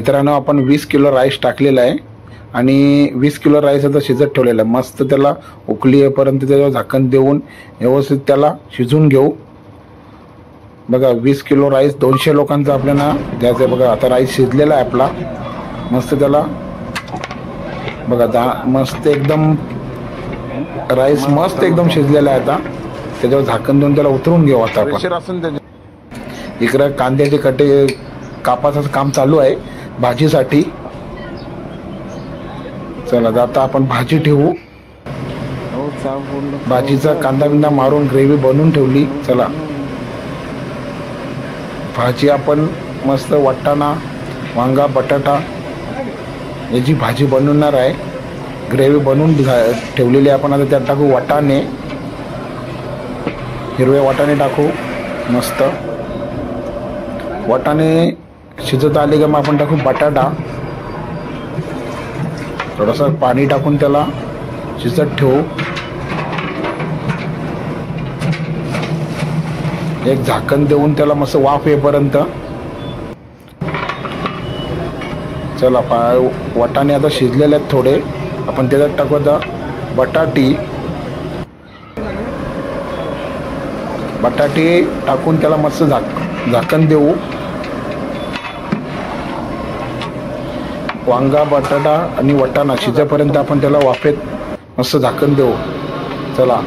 मित्रांनो आपण 20 kilo rice टाकलेला आहे आणि 20 किलो राईस आता शिजत ठेवलेला आहे। मस्त त्याला उकळी येईपर्यंत त्याच्यावर झाकण देऊन व्यवस्थित त्याला शिजून घेऊ। बघा 20 किलो राईस 200 लोकांचा आपल्याला द्यायचं आहे। बघा आता राईस शिजलेला आहे आपला, मस्त त्याला बघा मस्त एकदम राईस मस्त एकदम शिजलेला आहे। आता त्याच्यावर झाकण देऊन त्याला उतरून घेऊ। आता आपण इकडे कांद्याचे कटे कापाचं काम चालू आहे भाजीसाठी। चला आता आपण भाजी ठेवू। भाजीचा कांदा बिंदा मारून ग्रेव्ही बनवून ठेवली। चला भाजी आपण मस्त वाटाणा वांगा बटाटा याची भाजी बनवणार आहे। ग्रेव्ही बनवून ठेवलेली आपण। आता त्यात टाकू वाटाणे, हिरवे वाटाणे टाकू। मस्त वाटाणे शिजत आले का मग आपण टाकू बटाटा। थोडासा पाणी टाकून त्याला शिजत ठेवू। एक झाकण देऊन त्याला मस्त वाफ येईपर्यंत। चला वाटाणे आता शिजलेले आहेत थोडे, आपण त्याच्यात टाकू आता बटाटे टाकून त्याला मस्त झाकण देऊ। वांगा बटाटा आणि वाटाणा शिजेपर्यंत आपण त्याला वाफेत मस्त झाकण देऊ। चला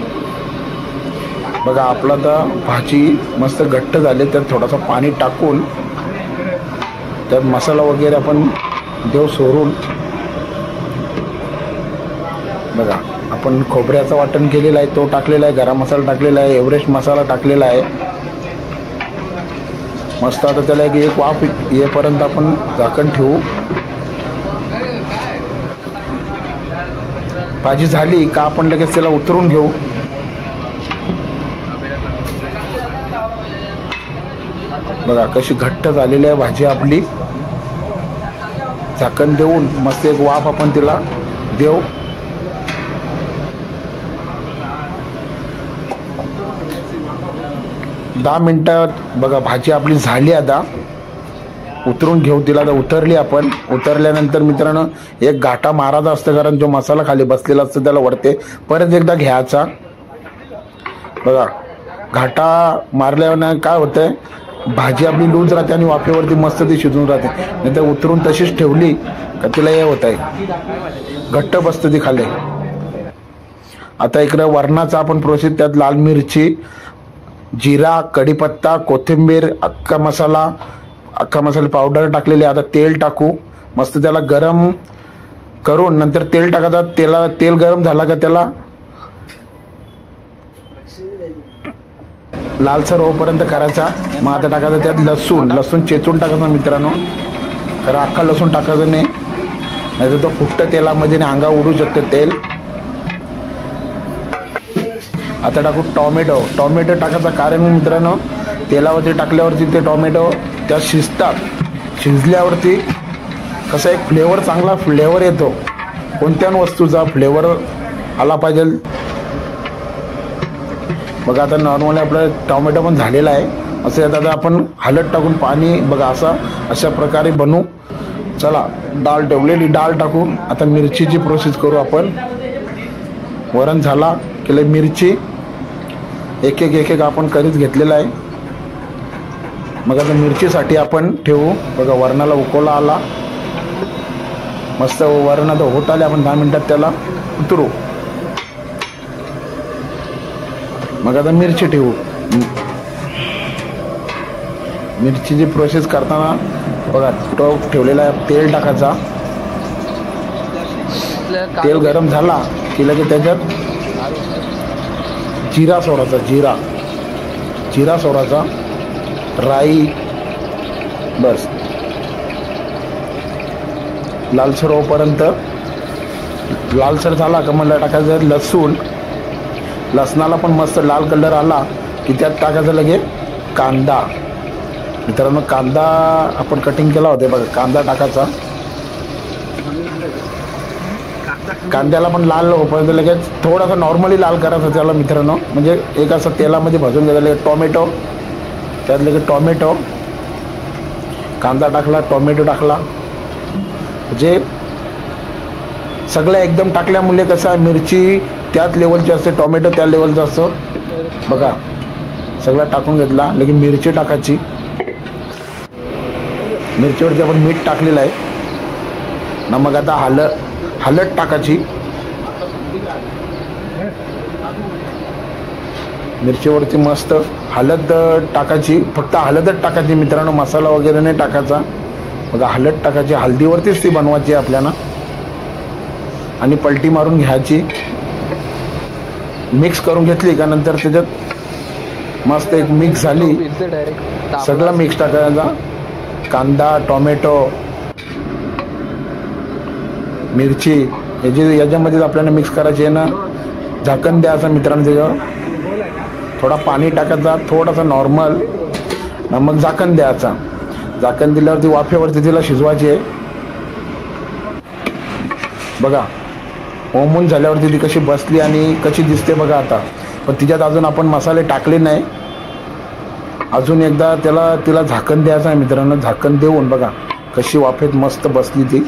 बघा आपला तर भाजी मस्त घट्ट झाली, तर थोडासा पाणी टाकून त्यात मसाला वगैरे आपण देऊ सोडून। बघा आपण खोबऱ्याचं वाटण केलेलं आहे, तो टाकलेला आहे, गरम मसाला टाकलेला आहे, एव्हरेस्ट मसाला टाकलेला आहे। मस्त आता त्याला एक वाफ येईपर्यंत आपण झाकण ठेवू। भाजी झाली का आपण लगेच त्याला उतरून घेऊ। बघा कशी घट्ट झालेली आहे भाजी आपली। झाकण देऊन मस्त एक वाफ आपण तिला देऊ। दहा मिनिटात बघा भाजी आपली झाली। आता उतरून घेऊ तिला। तर उतरली आपण। उतरल्यानंतर मित्रांनो एक घाटा मारायचा असतं, कारण जो मसाला खाली बसलेला असतो त्याला वरते परत एकदा घ्यायचा। बघा घाटा मारल्यावर काय होतंय, भाजी आपली लूज राहते आणि वाफेवरती मस्त ती शिजून राहते। नाही तर उतरून तशीच ठेवली का तिला हे होत आहे, घट्ट बसतं ती खाली। आता इकडं वरणाचा आपण प्रोसेस, त्यात लाल मिरची, जिरा, कढीपत्ता, कोथिंबीर, अख्खा मसाला पावडर टाकलेली। आता तेल टाकू, मस्त त्याला गरम करून नंतर तेल टाकायचं। तेल गरम झाला का त्याला लालसर होईपर्यंत करायचा। मग आता टाकायचं त्यात लसूण चेचून टाकायचं मित्रांनो, कारण अख्खा लसूण टाकायचं नाही, नाहीतर तो फुटतं तेलामध्ये आणि अंगा उडू शकतं तेल। आता टाकू टोमॅटो टाकायचं, कारण मित्रांनो तेलावरती टाकल्यावरती ते टोमॅटो त्यात शिजतात। शिजल्यावरती कसं एक चांगला फ्लेवर येतो, कोणत्या वस्तूचा फ्लेवर आला पाहिजे। बघा आता नॉर्मली आपला टोमॅटो पण झालेला आहे। असं आता आपण हळद टाकून पाणी बघा अशा प्रकारे बनवू। चला डाळ ठेवलेली, डाळ टाकू। आता मिरचीची प्रोसेस करू आपण। वरण झाला की मिरची एक एक आपण करीत घेतलेला आहे। मग आता मिरचीसाठी आपण ठेवू। बघा वरणाला उकळला आला, मस्त वरण आता होत आले। आपण 10 मिनिटात त्याला उतरू। मग आता मिरची ठेवू। मिरचीची प्रोसेस करताना बघा स्टोव ठेवलेला आहे, तेल टाकायचा। तेल गरम झाला की लगेच त्याच्यात जिरा सोडायचा, राई, बस लालसर होईपर्यंत। लालसर झाला का मला टाकायचं लसणाला पण मस्त लाल कलर आला की त्यात टाकायचं लगे कांदा। मित्रांनो कांदा आपण कटिंग केला होता बघा, कांदा टाकायचा। कांद्याला पण लाल होईपर्यंत लगेच थोडासा नॉर्मली लाल करायचा त्याला मित्रांनो, म्हणजे एक असं तेलामध्ये भाजून घ्यायचं। लगेच टोमॅटो, त्यात लगेच कांदा टाकला, टोमॅटो टाकला, म्हणजे सगळं एकदम टाकल्यामुळे कसं आहे, मिरची त्याच लेवलची असते, टोमॅटो त्या लेवलचा असतो बघा. सगळं टाकून घेतला, लगेच मिरची टाकायची. मिरचीवरती आपण मीठ टाकलेलं आहे ना. मग आता हळद टाकायची. मिरचीवरती मस्त हळद टाकायची, फक्त हळदच टाकायची मित्रांनो, मसाला वगैरे नाही टाकायचा. बघा हळद टाकायची, हळदीवरतीच ती बनवायची आपल्याला. आणि पलटी मारून घ्यायची. मिक्स करून घेतली का नंतर त्याच्यात मस्त एक मिक्स झाली, सगळं मिक्स टाकायचा. कांदा, टोमॅटो, मिरची याच्यामध्येच आपल्याला मिक्स करायची आहे ना. झाकण द्यायचं मित्रांनो, त्याच्यावर थोडा पाणी टाकायचा, थोडासा नॉर्मल, मग झाकण द्यायचा. झाकण दिल्यावरती वाफेवरती तिला शिजवायची आहे. बघा ओमून झाल्यावरती ती कशी बसली आणि कशी दिसते बघा आता. पण तिच्यात अजून आपण मसाले टाकले नाही. अजून एकदा तिला झाकण द्यायचं आहे मित्रांनो. झाकण देऊन बघा कशी वाफेत मस्त बसली ती.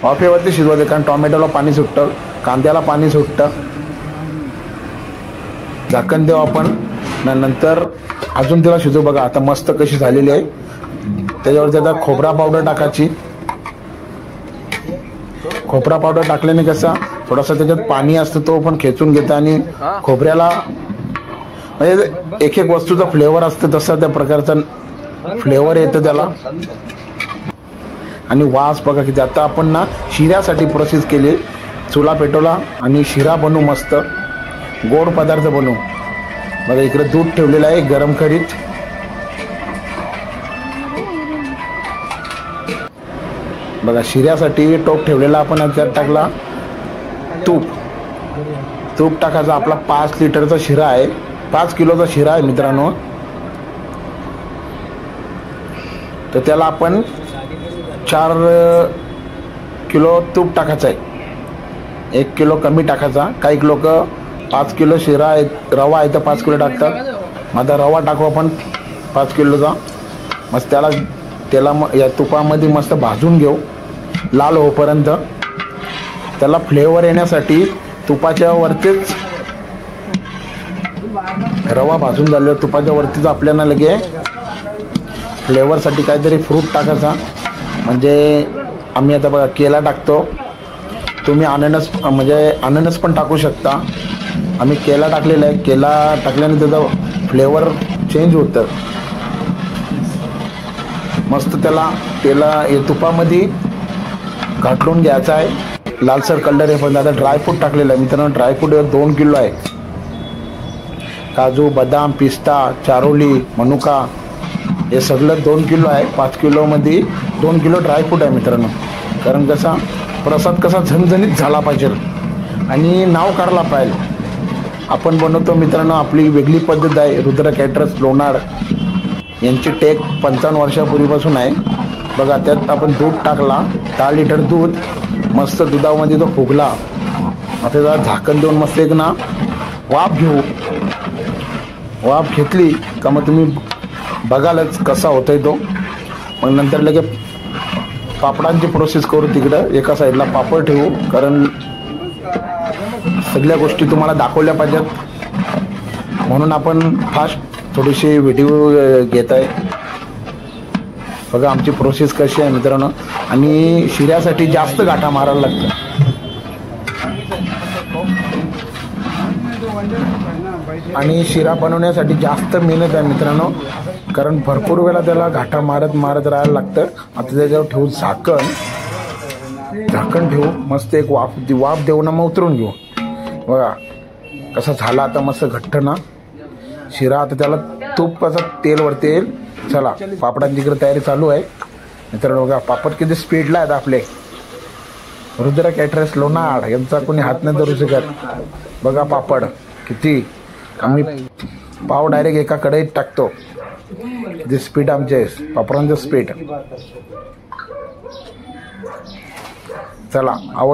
वाफेवरती शिजवायचे, कारण टोमॅटोला पाणी सुटतं, कांद्याला पाणी सुटतं. झाकण देऊ आपण, नंतर अजून तिला शिजवू. बघा आता मस्त कशी झालेली आहे. त्याच्यावरती आता खोबरा पावडर टाकायची. खोबरा पावडर टाकल्याने कसं थोडासा त्याच्यात पाणी असतं, तो पण खेचून घेतं आणि खोबऱ्याला म्हणजे एक वस्तूचा फ्लेवर असतं, तसा त्या प्रकारचा फ्लेवर येतं त्याला. आणि वास बघा किती. आता आपण ना शिऱ्यासाठी प्रोसेस केली. चुला पेटवला आणि शिरा बनवू, मस्त गोड पदार्थ बनवू. बघा इकडे दूध ठेवलेलं आहे गरम करीत. बघा शिऱ्यासाठी टोप ठेवलेला आपण. त्यात टाकला तूप टाकायचा. आपला 5 लिटरचा शिरा आहे, 5 किलोचा शिरा आहे मित्रांनो. तर त्याला आपण 4 किलो तूप टाकायचं आहे. 1 किलो कमी टाकायचा. काही लोक 5 किलो शिरा आहे, रवा आहे तर 5 किलो टाकतात. आता रवा टाकू आपण 5 किलोचा. मस्त त्याला या तुपामध्ये मस्त भाजून घेऊ लाल होईपर्यंत. त्याला फ्लेवर येण्यासाठी तुपाच्या वरतीच रवा भाजून झाल्यावर तुपाच्या वरतीच आपल्याला लगे फ्लेवरसाठी काहीतरी फ्रूट टाकायचा. म्हणजे आम्ही आता बघा केला टाकतो. तुम्ही अननस पण टाकू शकता. आम्ही केला टाकलेला आहे. केला टाकल्याने त्याचा फ्लेवर चेंज होतं मस्त. त्याला तुपामध्ये घाटून घ्यायचा आहे. लालसर कलर आहे. पण आता ड्रायफ्रूट टाकलेलं आहे मित्रांनो. ड्रायफ्रूट 2 किलो आहे. काजू, बदाम, पिस्ता, चारोली, मनुका हे सगळं 2 किलो आहे. 5 किलोमध्ये 2 किलो ड्रायफ्रूट आहे मित्रांनो. कारण कसा प्रसाद कसा झणझणीत झाला पाहिजे आणि नाव काढला पाहिजे. आपण बनवतो मित्रांनो, आपली वेगळी पद्धत आहे. रुद्र कॅटरर्स लोणार यांची टेक 55 वर्षापूर्वीपासून आहे. बघा त्यात आपण दूध टाकला, 10 लिटर दूध. मस्त दुधामध्ये तो फुगला. आता त्याला झाकण देऊन मस्त एक ना वाफ घेऊ. वाफ घेतली का मग तुम्ही बघालच कसा होतोय तो. मग नंतर लगेच पापडांची प्रोसेस करू. तिकडं एका साईडला पापड ठेवू, कारण सगळ्या गोष्टी तुम्हाला दाखवल्या पाहिजेत म्हणून आपण फास्ट थोडीशी व्हिडिओ घेत आहे. बघा आमची प्रोसेस कशी आहे मित्रांनो. आणि शिऱ्यासाठी जास्त गाठा मारायला लागतं. आणि शिरा बनवण्यासाठी जास्त मेहनत आहे मित्रांनो, कारण भरपूर वेळा त्याला घाटा मारत राहायला लागतं. आता त्याच्यावर ठेवू झाकण ठेवू. मस्त एक वाफ देऊ ना, मग उतरून घेऊ. बघा कसा झाला आता मस्त घट्ट ना शिरा. आता त्याला तूप कसं तेल वरती येईल. चला पापडांची इकडे तयारी चालू आहे मित्रांनो. बघा पापड किती स्पीडला आहेत आपले. रुद्र कॅटरर्स लोणार यांचा कोणी हात नाही धरू शकत. बघा पापड किती. आम्ही पाव डायरेक्ट एका कढईत टाकतो. किती स्पीड आमचे पापडांचं स्पीड. चला आवड